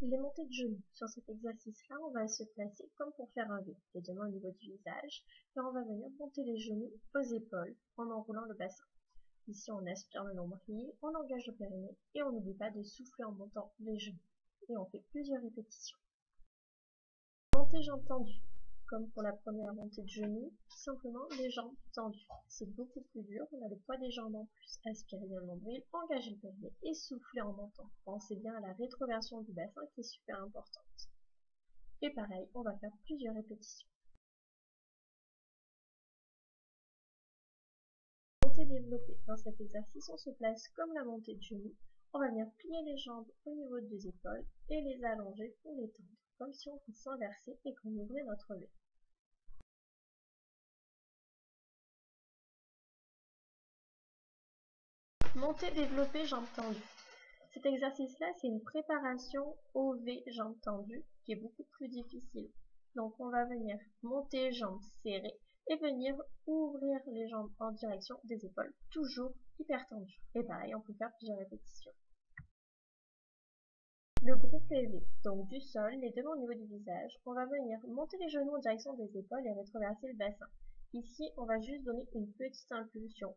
Les montées de genoux. Sur cet exercice-là, on va se placer comme pour faire un V, les deux mains au niveau du visage, et on va venir monter les genoux aux épaules en enroulant le bassin. Ici, on aspire le nombril, on engage le périnée, et on n'oublie pas de souffler en montant les genoux. Et on fait plusieurs répétitions. Montée jambes tendues. Comme pour la première montée de genoux, simplement les jambes tendues. C'est beaucoup plus dur, on a le poids des jambes en plus. Aspirez bien le nombril, engagez le périnée et soufflez en montant. Pensez bien à la rétroversion du bassin qui est super importante. Et pareil, on va faire plusieurs répétitions. Montée développée. Dans cet exercice, on se place comme la montée de genoux. On va venir plier les jambes au niveau des épaules et les allonger pour les tendre, comme si on pouvait s'inverser et qu'on ouvrait notre V. Montée développée jambes tendues. Cet exercice-là, c'est une préparation au V jambes tendues qui est beaucoup plus difficile. Donc on va venir monter jambes serrées et venir ouvrir les jambes en direction des épaules, toujours hyper tendues. Et pareil, on peut faire plusieurs répétitions. Le groupe V, donc du sol, les deux mains au niveau du visage, on va venir monter les genoux en direction des épaules et rétroverser le bassin. Ici, on va juste donner une petite impulsion.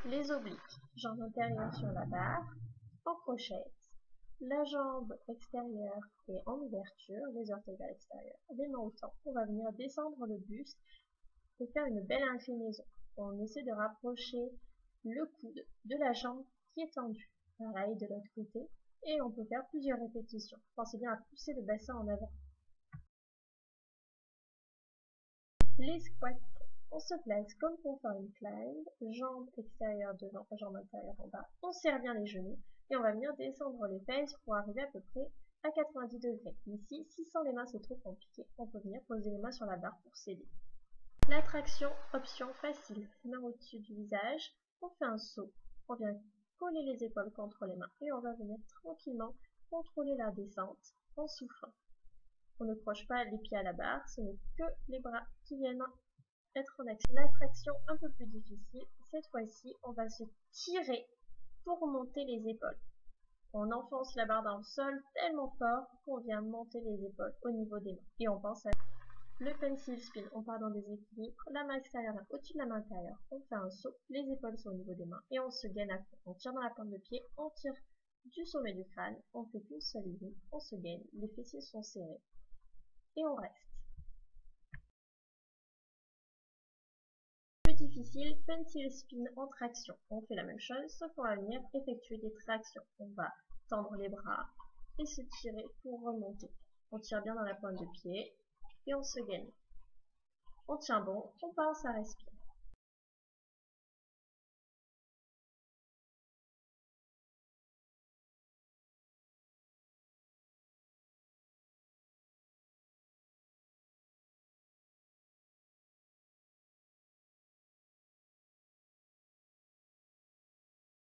Les obliques, jambes intérieures sur la barre, en crochette, la jambe extérieure est en ouverture, les orteils vers l'extérieur, les mains au temps. On va venir descendre le buste et faire une belle inclinaison. On essaie de rapprocher le coude de la jambe qui est tendue. Pareil de l'autre côté. Et on peut faire plusieurs répétitions. Pensez bien à pousser le bassin en avant. Les squats. On se place comme pour faire une climb, jambes extérieures devant, jambes intérieures en bas. On serre bien les genoux et on va venir descendre les fesses pour arriver à peu près à 90 degrés. Ici, si sans les mains c'est trop compliqué, on peut venir poser les mains sur la barre pour s'aider. La traction, option facile, main au-dessus du visage, on fait un saut, on vient coller les épaules contre les mains et on va venir tranquillement contrôler la descente en soufflant. On ne croche pas les pieds à la barre, ce n'est que les bras qui viennent être en action. La traction un peu plus difficile, cette fois-ci on va se tirer pour monter les épaules. On enfonce la barre dans le sol tellement fort qu'on vient monter les épaules au niveau des mains. Et on pense à le pencil spin, on part dans des équilibres, la main extérieure au-dessus de la main intérieure, on fait un saut, les épaules sont au niveau des mains et on se gaine à fond. On tire dans la pointe de pied, on tire du sommet du crâne, on fait qu'une seule ligne, on se gaine, les fessiers sont serrés et on reste. Plus difficile, pencil spin en traction. On fait la même chose, sauf qu'on va venir effectuer des tractions. On va tendre les bras et se tirer pour remonter. On tire bien dans la pointe de pied et on se gaine. On tient bon, on pense à respirer.